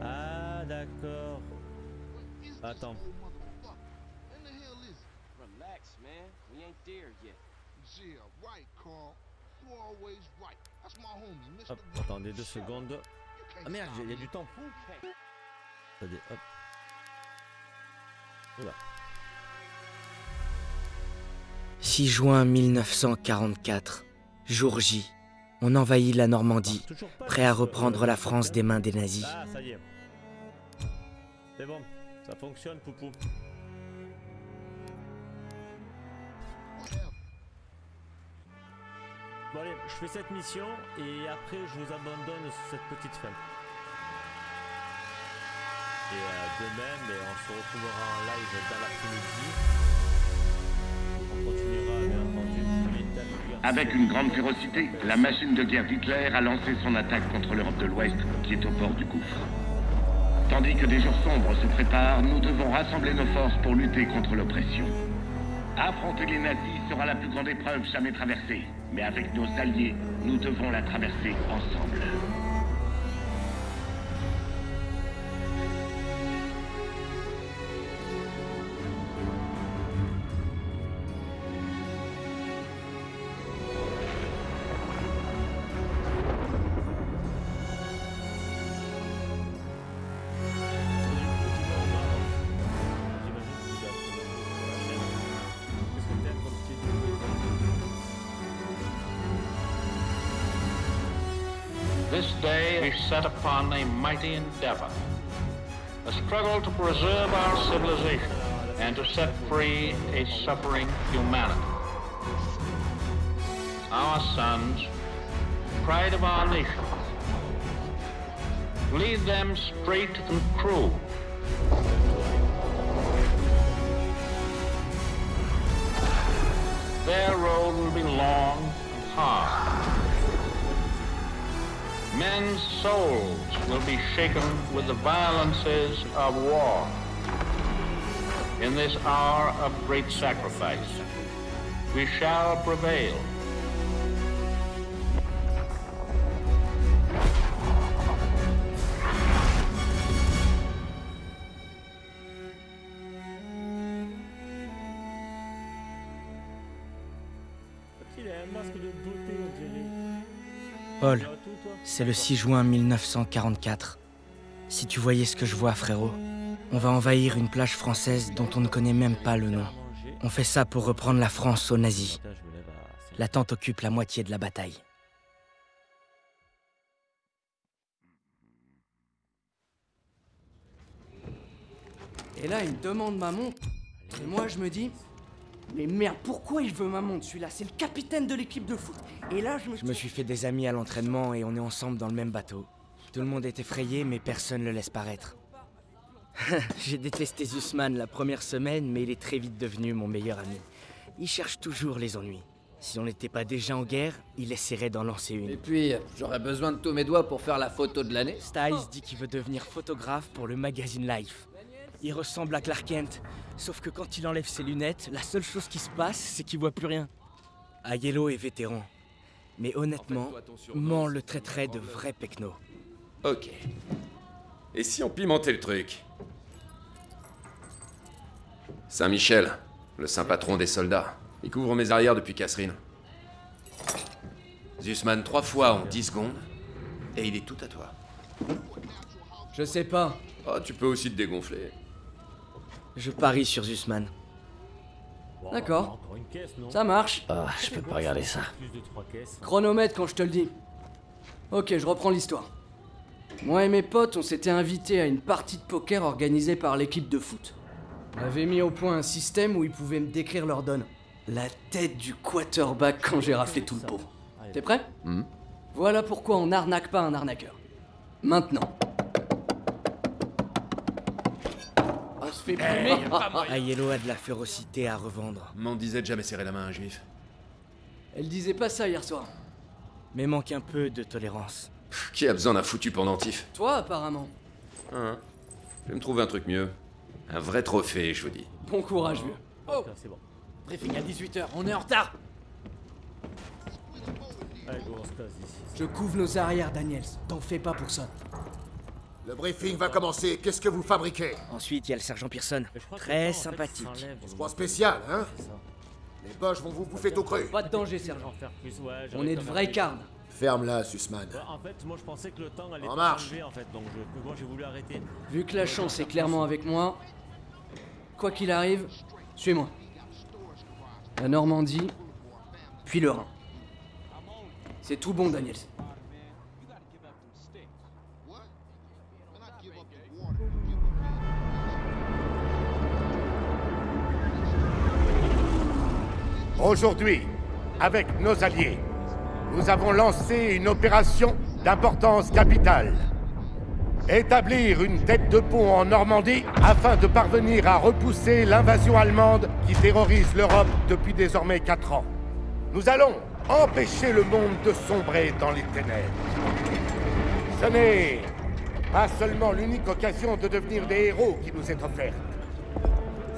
Ah d'accord. Attends. Relax, man. We ain't there yet. Yeah, right, Carl. You always right. That's my homie, Mr. Hop, attendez 2 secondes. Ah merde, il y a du temps. Attendez, hop. Oula. 6 juin 1944, jour J. On envahit la Normandie, prêt à reprendre la France des mains des nazis. Ah, ça y est. C'est bon, ça fonctionne, Poupou. Bon allez, je fais cette mission et après je vous abandonne cette petite fin. Et demain, on se retrouvera en live dans l'après-midi. On continuera bien entendu. Avec une grande férocité, la machine de guerre d'Hitler a lancé son attaque contre l'Europe de l'Ouest qui est au bord du gouffre. Tandis que des jours sombres se préparent, nous devons rassembler nos forces pour lutter contre l'oppression. Affronter les nazis sera la plus grande épreuve jamais traversée. Mais avec nos alliés, nous devons la traverser ensemble. This day is set upon a mighty endeavor, a struggle to preserve our civilization and to set free a suffering humanity. Our sons, pride of our nation, lead them straight and true. Their road will be long and hard. Men's souls will be shaken with the violences of war. In this hour of great sacrifice, we shall prevail. Il a un masque de beauté, on dirait. Paul, c'est le 6 juin 1944. Si tu voyais ce que je vois, frérot, on va envahir une plage française dont on ne connaît même pas le nom. On fait ça pour reprendre la France aux nazis. La tente occupe la moitié de la bataille. Et là, il me demande ma montre. Et moi, je me dis... Mais merde, pourquoi il veut ma montre, celui-là? C'est le capitaine de l'équipe de foot. Et là, Je me suis fait des amis à l'entraînement et on est ensemble dans le même bateau. Tout le monde est effrayé, mais personne ne le laisse paraître. J'ai détesté Zussman la première semaine, mais il est très vite devenu mon meilleur ami. Il cherche toujours les ennuis. Si on n'était pas déjà en guerre, il essaierait d'en lancer une. Et puis, j'aurais besoin de tous mes doigts pour faire la photo de l'année. Styles dit qu'il veut devenir photographe pour le magazine Life. Il ressemble à Clark Kent, sauf que quand il enlève ses lunettes, la seule chose qui se passe, c'est qu'il voit plus rien. Aiello est vétéran, mais honnêtement, Mans le traiterait de vrai pecno. Ok. Et si on pimentait le truc? Saint-Michel, le saint patron des soldats. Il couvre mes arrières depuis Catherine. Zussman 3 fois en 10 secondes, et il est tout à toi. Je sais pas. Oh, tu peux aussi te dégonfler. Je parie sur Zussman. D'accord. Ça marche. Ah, je peux pas regarder ça. Chronomètre quand je te le dis. Ok, je reprends l'histoire. Moi et mes potes, on s'était invités à une partie de poker organisée par l'équipe de foot. On avait mis au point un système où ils pouvaient me décrire leur donne. La tête du quarterback quand j'ai raflé tout le pot. T'es prêt? Voilà pourquoi on n'arnaque pas un arnaqueur. Maintenant. On se fait plumer. Aiello a de la férocité à revendre. M'en disait de jamais serrer la main à un juif. Elle disait pas ça hier soir. Mais manque un peu de tolérance. Qui a besoin d'un foutu pendentif? Toi, apparemment. Hein? Je vais me trouver un truc mieux. Un vrai trophée, je vous dis. Bon courage, vieux. Oh, c'est bon. Briefing à 18h, on est en retard. Allez, go, on se casse d'ici. Je couvre nos arrières, Daniels. T'en fais pas pour ça. Le briefing va commencer. Qu'est-ce que vous fabriquez? Ensuite, il y a le sergent Pearson. Mais je crois que Très le temps, en fait, sympathique. il s'enlève. Point spécial, hein? C'est ça. Les boches vont vous bouffer tout cru. Pas de danger, sergent. En faire plus, ouais, On j'aurais est de quand même vrais fait. carnes. Ferme-la, Sussman. Ouais, en fait, moi je pensais que le temps allait En pas marche. s'enlever en fait, donc moi j'ai voulu arrêter. Vu que la chance est clairement avec moi, quoi qu'il arrive, suis-moi. La Normandie, puis le Rhin. C'est tout bon, Daniels. You gotta give up them sticks. What? Man, I give up the water. Give up Aujourd'hui, avec nos alliés, nous avons lancé une opération d'importance capitale. Établir une tête de pont en Normandie afin de parvenir à repousser l'invasion allemande qui terrorise l'Europe depuis désormais 4 ans. Nous allons empêcher le monde de sombrer dans les ténèbres. Ce n'est pas seulement l'unique occasion de devenir des héros qui nous est offerte.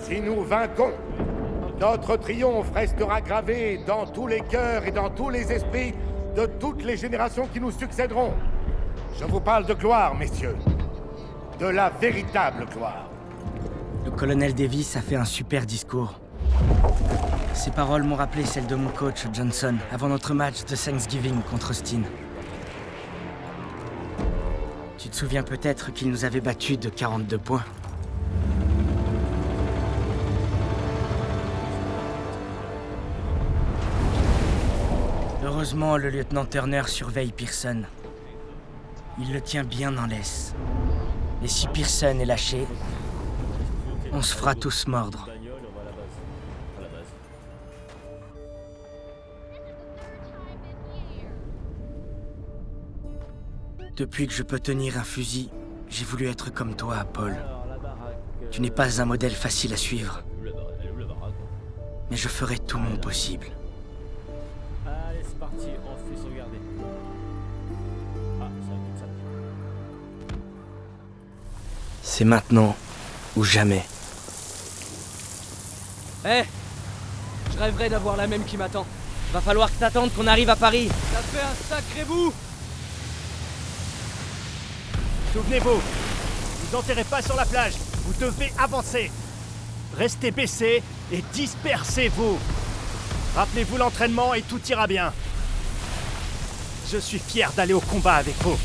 Si nous vainquons, notre triomphe restera gravé dans tous les cœurs et dans tous les esprits de toutes les générations qui nous succéderont. Je vous parle de gloire, messieurs. De la véritable gloire. Le colonel Davis a fait un super discours. Ses paroles m'ont rappelé celles de mon coach Johnson avant notre match de Thanksgiving contre Austin. Tu te souviens peut-être qu'il nous avait battus de 42 points. Heureusement, le lieutenant Turner surveille Pearson. Il le tient bien en laisse. Et si Pearson est lâché, on se fera tous mordre. Bagnole, on va à la base. À la base. Depuis que je peux tenir un fusil, j'ai voulu être comme toi, Paul. Alors, la baraque. Tu n'es pas un modèle facile à suivre, Elle est où la baraque? mais je ferai tout mon possible. Allez, c'est parti, on se fait sauvegarder. Ah, c'est un coup de sac. C'est maintenant ou jamais. Eh, je rêverais d'avoir la même qui m'attend. Va falloir que t'attendes qu'on arrive à Paris. Ça fait un sacré bout. Souvenez-vous, vous enterrez pas sur la plage, vous devez avancer. Restez baissés et dispersez-vous. Rappelez-vous l'entraînement et tout ira bien. Je suis fier d'aller au combat avec vous,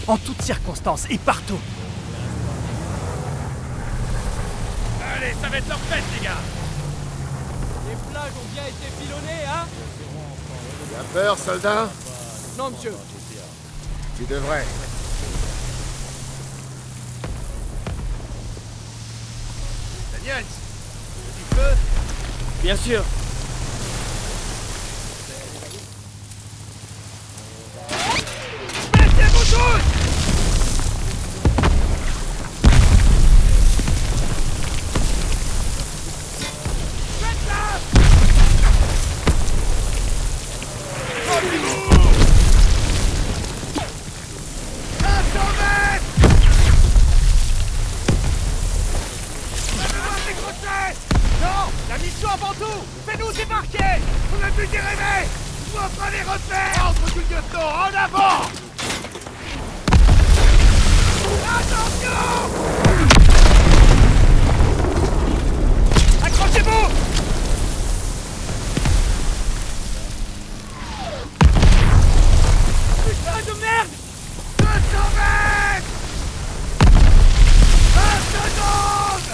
en toutes circonstances et partout. Allez, ça va être leur fête, les gars. Les plages ont bien été pilonnées, hein? Tu as peur, soldat? Non, monsieur. Tu devrais. Daniels, du feu. Bien sûr. Mettez-vous tous! Non! La mission avant tout! Fais-nous débarquer! On a pu y rêver! Je vois pas les repères! Ordre du lieutenant, en avant! Attention! Accrochez-vous! Putain de merde! 200 mètres! 20 secondes!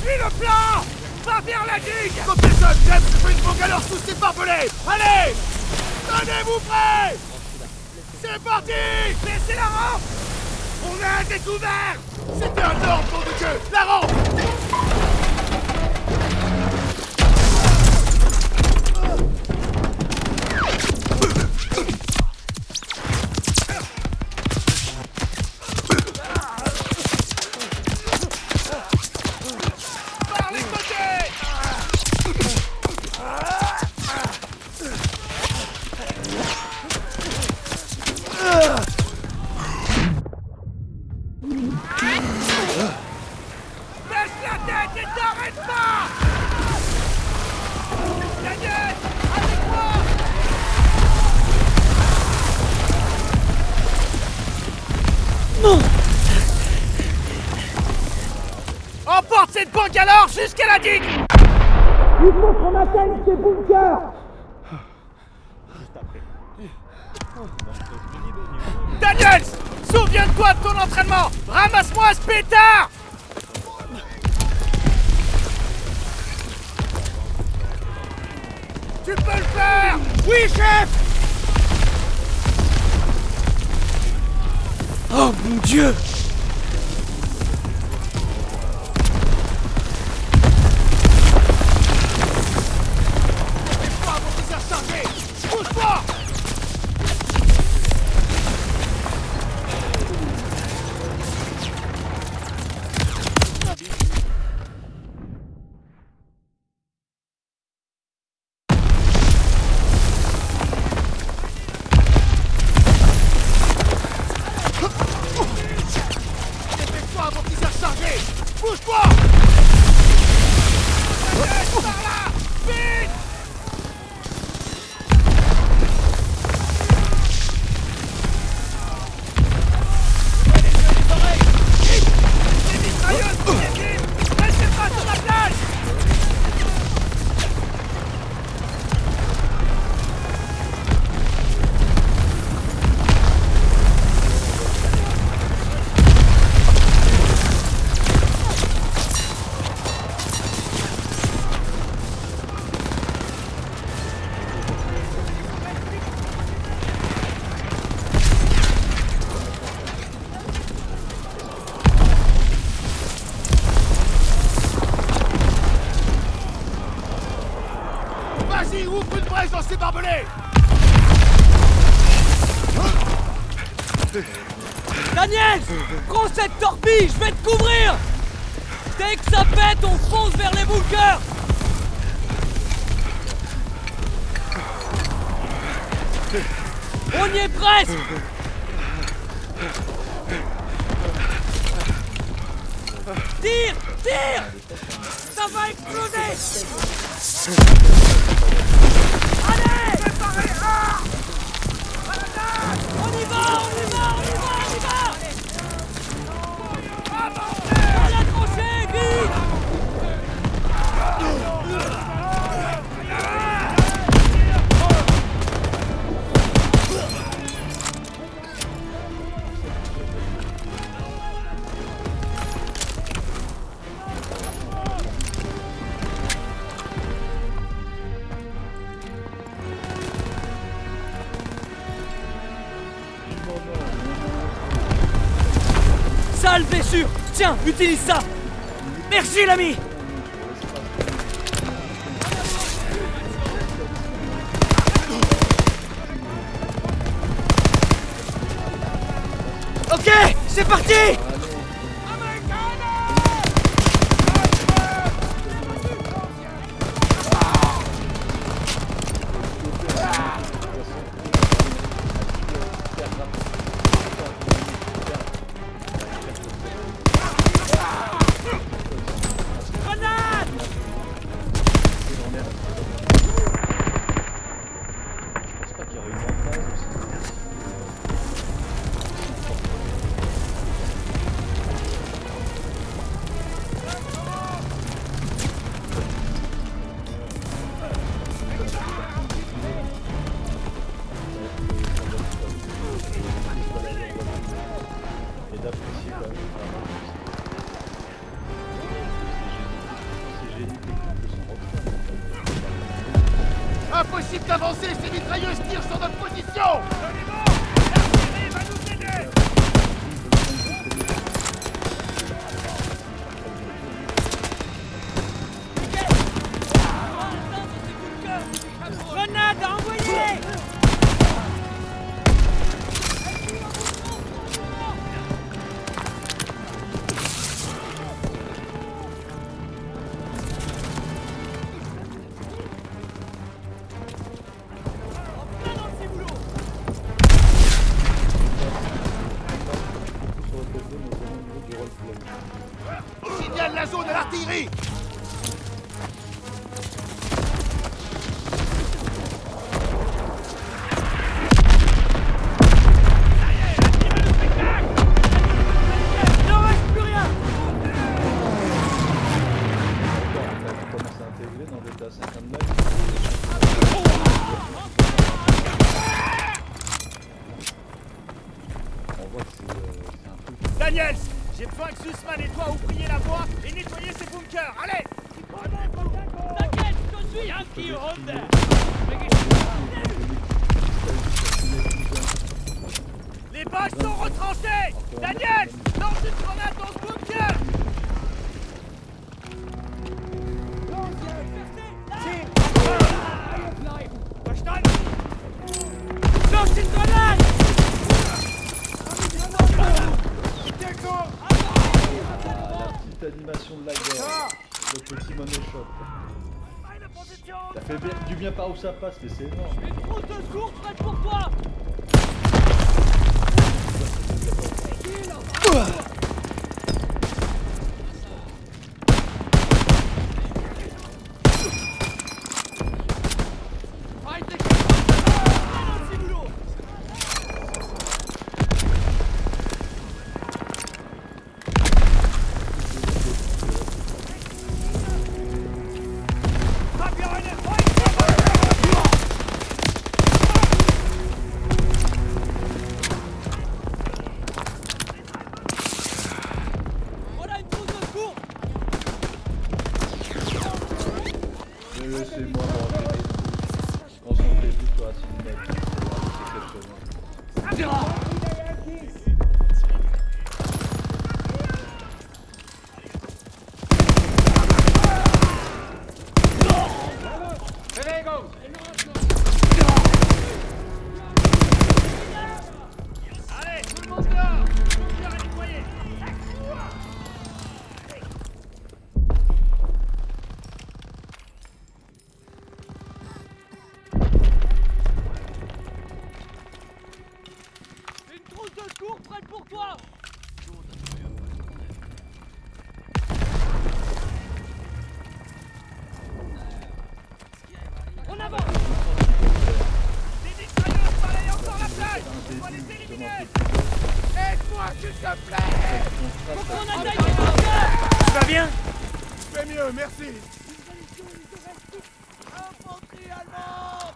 Suis le plan! Va vers la digue! Compétition, James, je fais une banque alors tous ces barbelés! Allez! Tenez-vous prêts! C'est parti! Baissez la rampe! On a un découvert! C'était un ordre, nom de Dieu! La rampe! porte cette bangalore jusqu'à la digue! Il faut qu'on atteigne ces bunkers! Daniels! Souviens-toi de ton entraînement! Ramasse-moi ce pétard! Tu peux le faire! Oui, chef! Oh mon Dieu! Bouge-toi! Dépêche-toi avant qu'ils aient rechargé! Bouge-toi! Par là! Vite! Restez pas sur la plage! Vas-y, ouvre une brèche dans ces barbelés! Daniel! Prends cette torpille, je vais te couvrir! Dès que ça pète, on fonce vers les bunkers! On y est presque! Tire! Tire! Ça va exploser! Allez! Préparez! On y va! On y va! On y va! On y va! À la tranchée! Vite! Sale blessure! Tiens, utilise ça! Merci l'ami! Ok, c'est parti! Impossible d'avancer, ces mitrailleuses tirent sur notre position! L'artillerie va nous aider! Grenade à envoyer! Signale la zone à l'artillerie! doit ouvrir la voie et nettoyer ces bunkers. Allez! T'inquiète, je te suis! Yankee Honda! Les bâches sont retranchées! Daniel! Lance une grenade dans ce bunker! Lance une grenade! Petite animation de la guerre, le petit money shot. Ça fait du bien par où ça passe, mais c'est énorme. Une trousse de secours prête pour toi! Laissez-moi m'enchaîner. Concentrez-vous sur la cinématique. C'est exceptionnel. Allez, tout le monde dehors! Le bunker est nettoyé! Une trousse de secours prête pour toi! On avance! Les mitrailleuses balayent encore la plage! On va les éliminer! Aide-moi, s'il te plaît! Faut qu'on attaque les bunkers! Tu vas bien? Je vais mieux, merci! Infanterie allemande!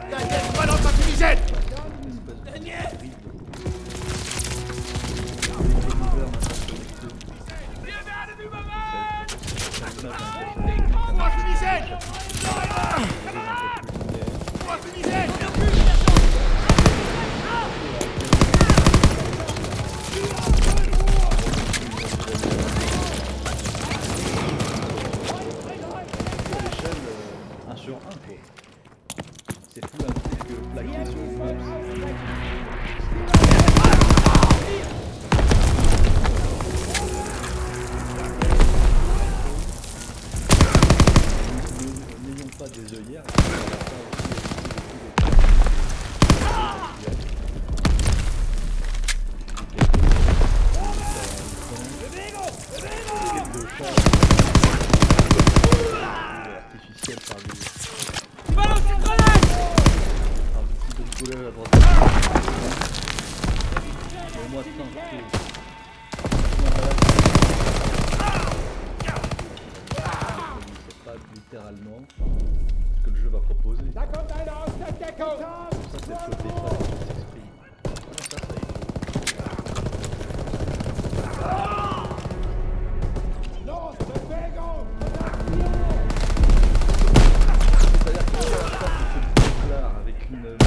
Daniel, balance un fumigène! Daniel! Moi fumigène! Moi fumigène! Un sur un, quoi. C'est plus un truc que plaqué sur une map. N'ayons pas des œillères. Artificiel par des... Balance une grenade! Un petit peu de couleur à droite. Moi, c'est pas littéralement ce que le jeu va proposer. Ça, c'est le côté pas qui s'exprime. Comment ça y est? C'est-à-dire que si tu fais avec une de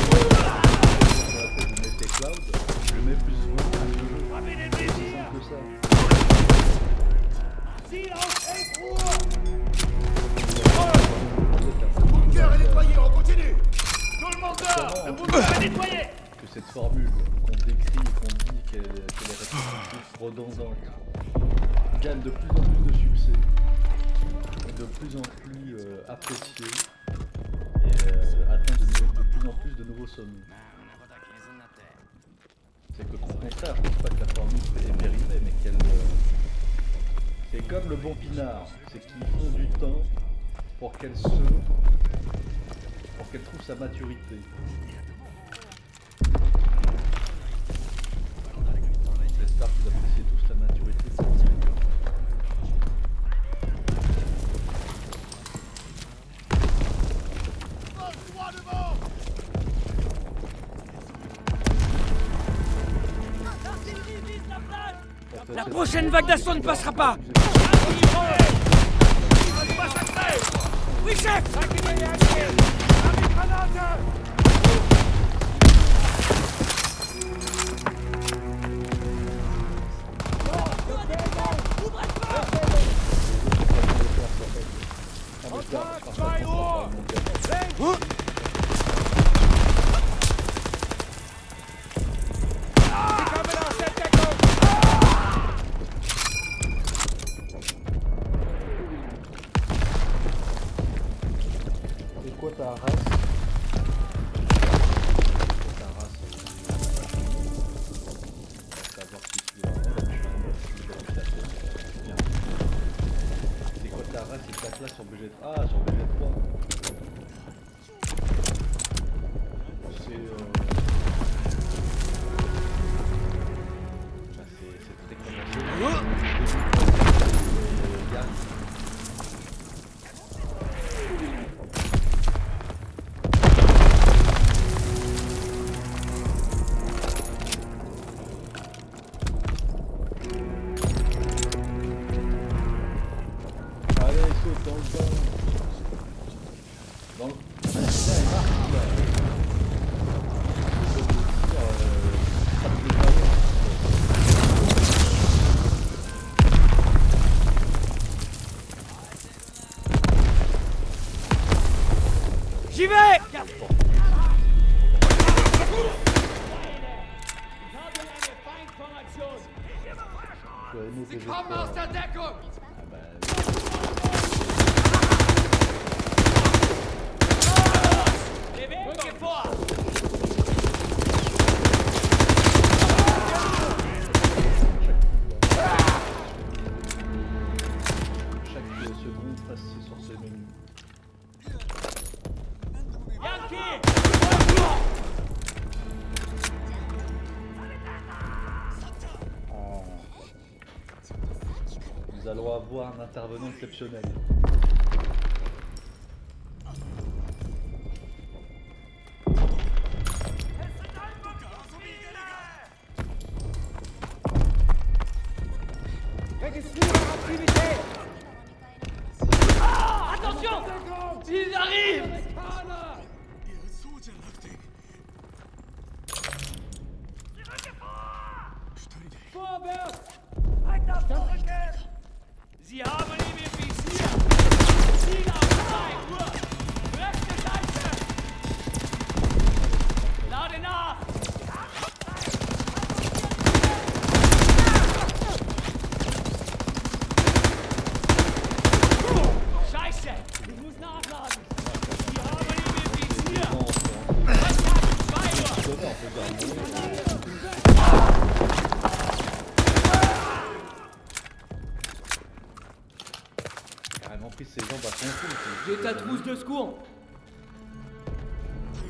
Cloud, je mets plus souvent à ce jeu. C'est simple que ça. Le bunker est nettoyé, on continue! Tout le monde dehors! Le bunker est nettoyé! Que cette formule qu'on décrit et qu'on dit qu'elle est répétitive, redondante, gagne de plus en plus de succès, de plus en plus appréciée et atteint de plus en plus de nouveaux sommets. C'est que au contraire, je pense pas que la formule est périmée, mais qu'elle... c'est comme le bon pinard, c'est qu'il faut du temps pour qu'elle trouve sa maturité. La prochaine vague d'assaut ne passera pas. Oui, chef. C'est quoi ta race? Ta race, savoir si tu es un bien. C'est quoi ta race et ta classe sur BG3? Ah, sur BG3. C'est très commencé. J'y vais! Sie kommen aus der Deckung! Rücke vor! Chaque seconde passe sur ses menus. Nous allons avoir un intervenant exceptionnel. Attention! Ils arrivent! Vorwärts! Weiter zurück! Sie haben ihn im Visier! Ziel auf 2 Uhr! Rechte Seite! Lade nach! Scheiße! Ich muss nachladen! Sie haben ihn im Visier! Rechte 2 Uhr! Pris ses jambes à son cou. J'ai ta trousse de secours. Si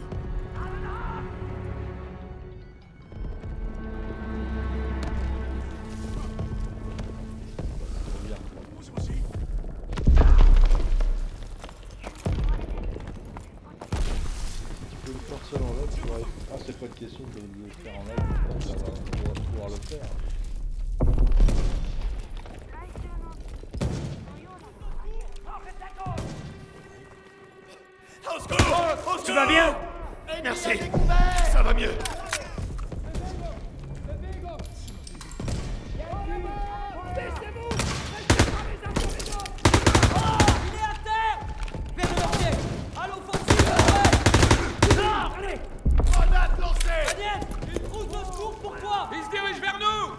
tu peux le faire seul en live, tu pourrais... Ah, c'est pas une question de le faire en live, tu vas pouvoir le faire. Tu vas bien? Merci. Ça va mieux. Il est à terre! Vers le pied! À l'offensive! Allez! Grenade lancée! Daniel! Une trousse de secours pour toi! Il se dirige vers nous!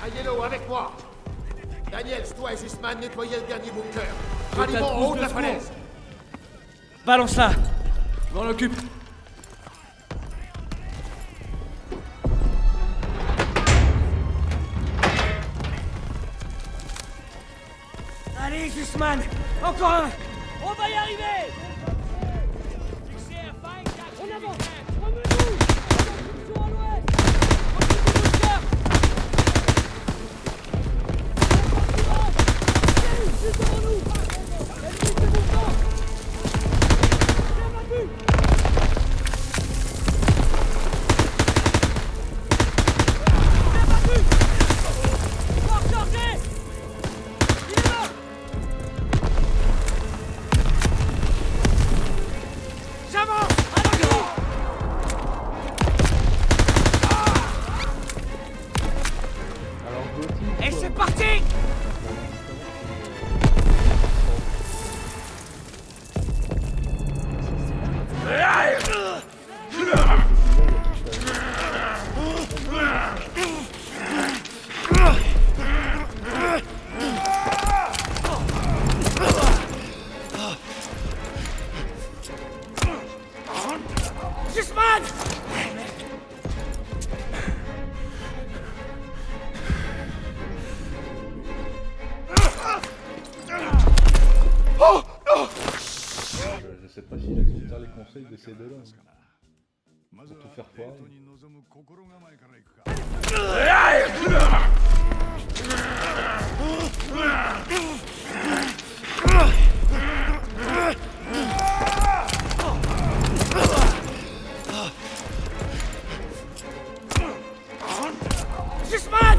Un Yellow avec moi. Daniels, toi et Zussman, nettoyez le dernier bunker. Ralliement en haut de la falaise. Balance-la. Je m'en occupe. Allez, Zussman. Encore un. On va y arriver. En avant. Remue-nous. Construction à l'ouest. Juste devant nous. Ennemi de mouvement. J'ai ma vue. J'ai ma vue. Faut recharger. Il est là. J'avance. Allons-y. Alors, Gauthier, Et c'est parti. Zussman! je sais pas s'il acceptera les conseils de ces deux-là. Pour tout faire foirer. Zussman!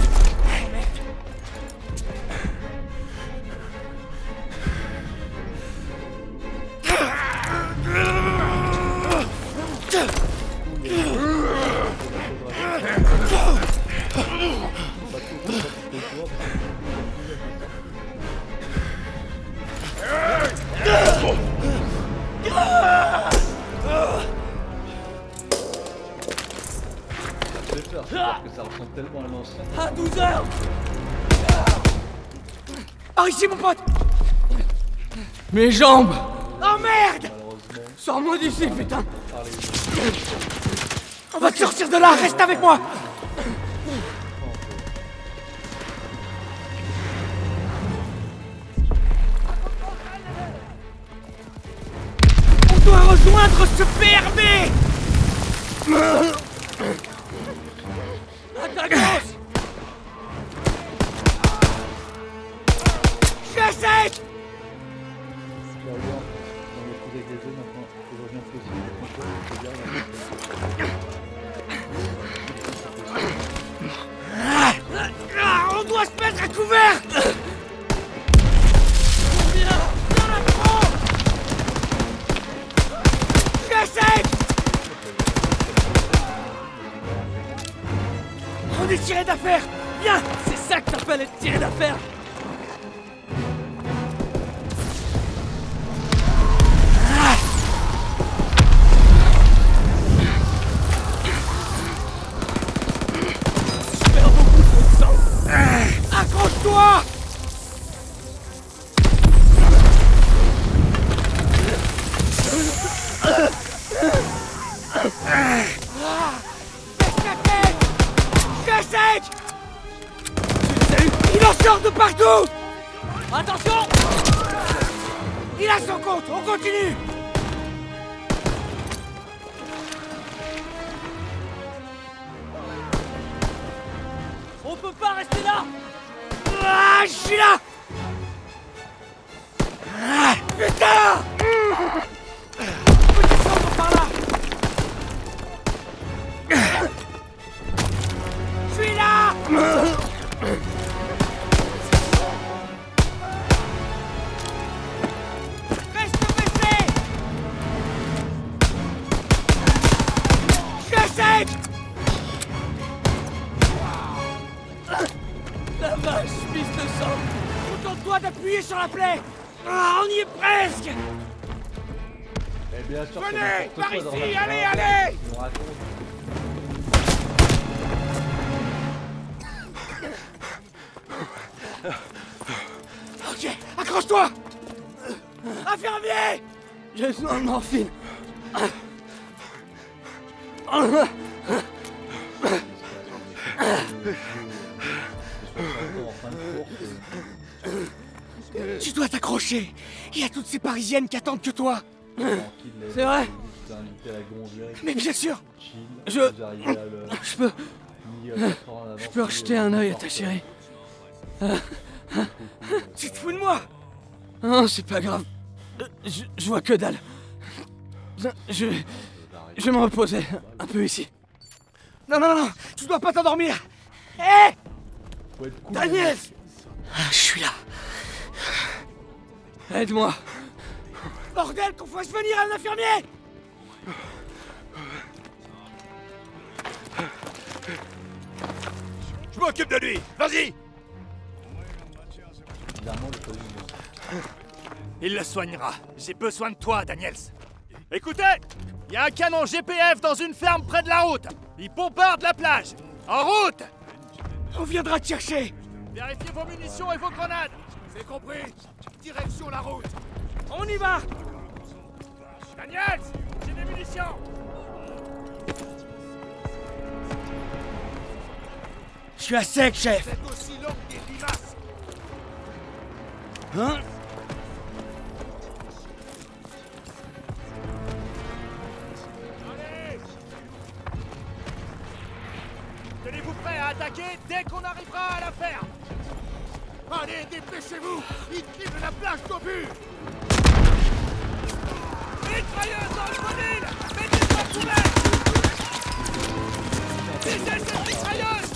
Parce que ça ressemble tellement à l'ancien. À 12h! Par ici, mon pote! Mes jambes! Oh merde! Malheureusement, Sors-moi d'ici, putain! On va te sortir de là, reste avec moi! On doit rejoindre ce PRB! À ta gauche! Je sais! là, regarde, on va trouver des zones maintenant. Il revient possible. On doit se mettre à couvert! Viens la prends! J'essaie! On est tiré d'affaire! Viens! C'est ça que t'appelles être tiré d'affaire! Je perds beaucoup trop de sang! Accroche-toi! J'essaie! Il en sort de partout! Attention! Il a son compte, on continue! On peut pas rester là! Ah, je suis là! Ah, putain! On peut descendre par là! Je suis là! Reste baissé! J'essaie! La vache, pisse de sang! Contente-toi d'appuyer sur la plaie! Ah, on y est presque! Et bien sûr, venez, par ici, allez, allez! Ok, accroche-toi! Infirmier! J'ai besoin de morphine. Tu dois t'accrocher. Il y a toutes ces Parisiennes qui attendent que toi. C'est vrai? Mais bien sûr. Je peux rejeter un œil à ta chérie. Tu te fous de moi? Non, c'est pas grave. Je vois que dalle. Je vais me reposer un peu ici. Non, non, non, tu dois pas t'endormir. Hé! Daniel! Je suis là. Aide-moi. Bordel, qu'on fasse venir un infirmier! Je m'occupe de lui. Vas-y. Il le soignera. J'ai besoin de toi, Daniels. Écoutez, il y a un canon GPF dans une ferme près de la route. Il bombarde la plage. En route! On viendra te chercher. Vérifiez vos munitions et vos grenades. C'est compris. Direction la route. On y va. Daniels, j'ai des munitions. Je suis à sec, chef. C'est aussi long que des limaces. Hein? Allez! Tenez-vous prêts à attaquer dès qu'on arrivera à la ferme. Allez, dépêchez-vous. Ils tirent la plage d'obus. Mitrailleuse dans le module. Mettez-toi sous l'air. Visez cette mitrailleuse.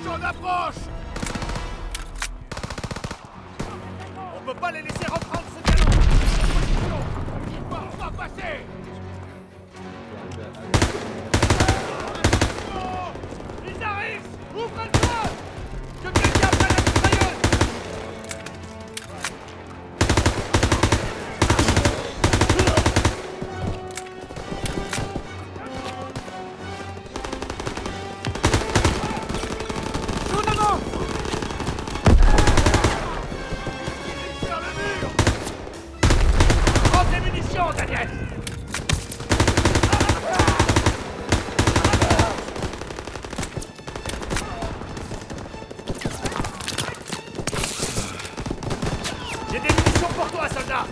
On approche! On peut pas les laisser reprendre ce canon! On va passer! Ils arrivent! Ouvrez le feu! Que quelqu'un prenne la mitrailleuse! Daniel! J'ai des munitions pour toi, soldat!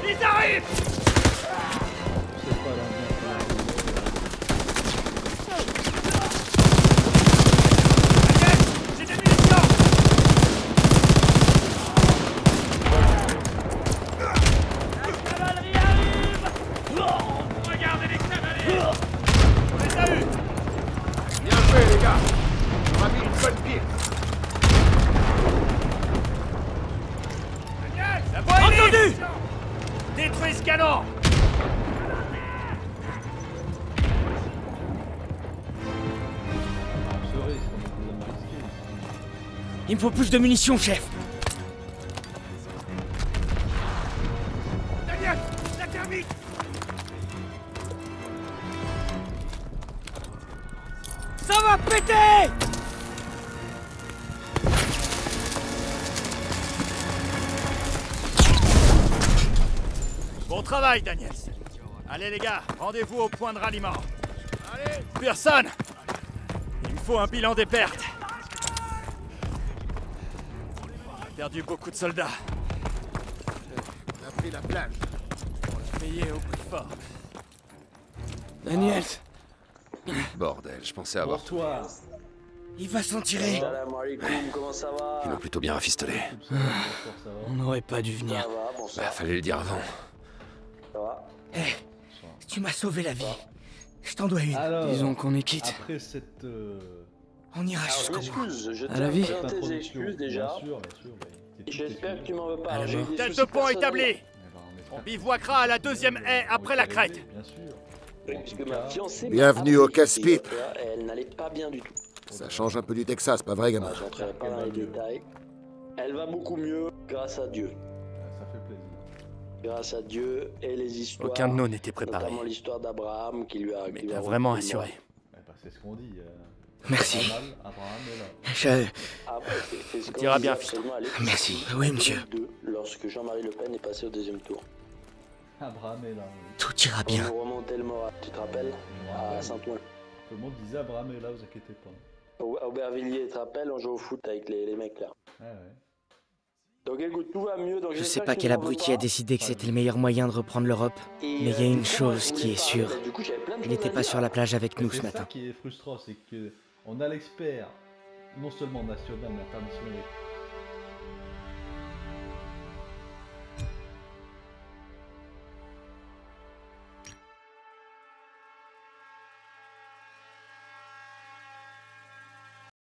Ils arrivent! J'ai des munitions! La cavalerie arrive! Regardez les cavaliers! On les a eus! Bien fait, les gars! On a mis une bonne pile! La boîte! Entendu! Détruis ce canon! Il me faut plus de munitions, chef. Daniel! La thermite! Ça va péter! Bon travail, Daniels. Allez les gars, rendez-vous au point de ralliement. Allez, Pearson! Il me faut un bilan des pertes. perdu beaucoup de soldats. On a pris la plage. On l'a payé au prix fort. Daniels, Bordel, je pensais avoir Pour toi. Il va s'en tirer. Salam alaikum, comment ça va? Il m'a plutôt bien rafistolé. on n'aurait pas dû venir. Ça va, bonsoir. Bah, fallait le dire avant. Ça va? Tu m'as sauvé la vie. Je t'en dois une. Alors, Disons qu'on est quitte. après cette On ira Alors, je jusqu'au bout. m'excuse, je À t'ai la vie. présenté des excuses déjà. Bien sûr, mais t'es tout J'espère que excusé. tu m'en veux À pas. la J'ai eu mort. des Tête soucis de pont personnels. établie. Eh ben, on espère On bivouaquera à la deuxième haie après la crête. Bien sûr. Parce que ma fiancée Bienvenue m'a au appris casse-pipe. et elle n'allait pas bien du tout. Ça change un peu du Texas, pas vrai, gamin? J'entrerai pas dans les détails. Elle va beaucoup mieux, grâce à Dieu. Ça fait plaisir. Grâce à Dieu et les histoires. Aucun de nous n'était préparé. Notamment l'histoire d'Abraham qui lui a. Mais qui lui t'as a vraiment rompu le assuré. Eh ben, c'est ce qu'on dit. Merci. Abraham est là. Je... moral. Après, c'est ce qu'on T'iras disait bien, absolument à l'époque. Merci. Oui, monsieur. Lorsque Jean-Marie Le Pen est passé au deuxième tour. Abraham est là. Oui. Tout ira Pour bien. nous remonter le moral, tu te rappelles? Je me À rappelle. Saint-Ouen. Tout le monde disait Abraham est là, vous inquiétez pas. À Aubervilliers, tu te rappelles? On joue au foot avec les mecs là. Ouais, ouais. Donc écoute, tout va mieux. Donc Je sais j'espère pas que quel tu m'en veux abruti a pas. décidé que c'était le meilleur moyen de reprendre l'Europe, Et, mais il y a une du coup, chose je qui voulais est parler, sûre. du coup, j'avais plein de Il choses n'était à pas dire. sur la plage avec nous ce C'est matin. ça qui est frustrant, c'est que on a l'expert, non seulement national mais international,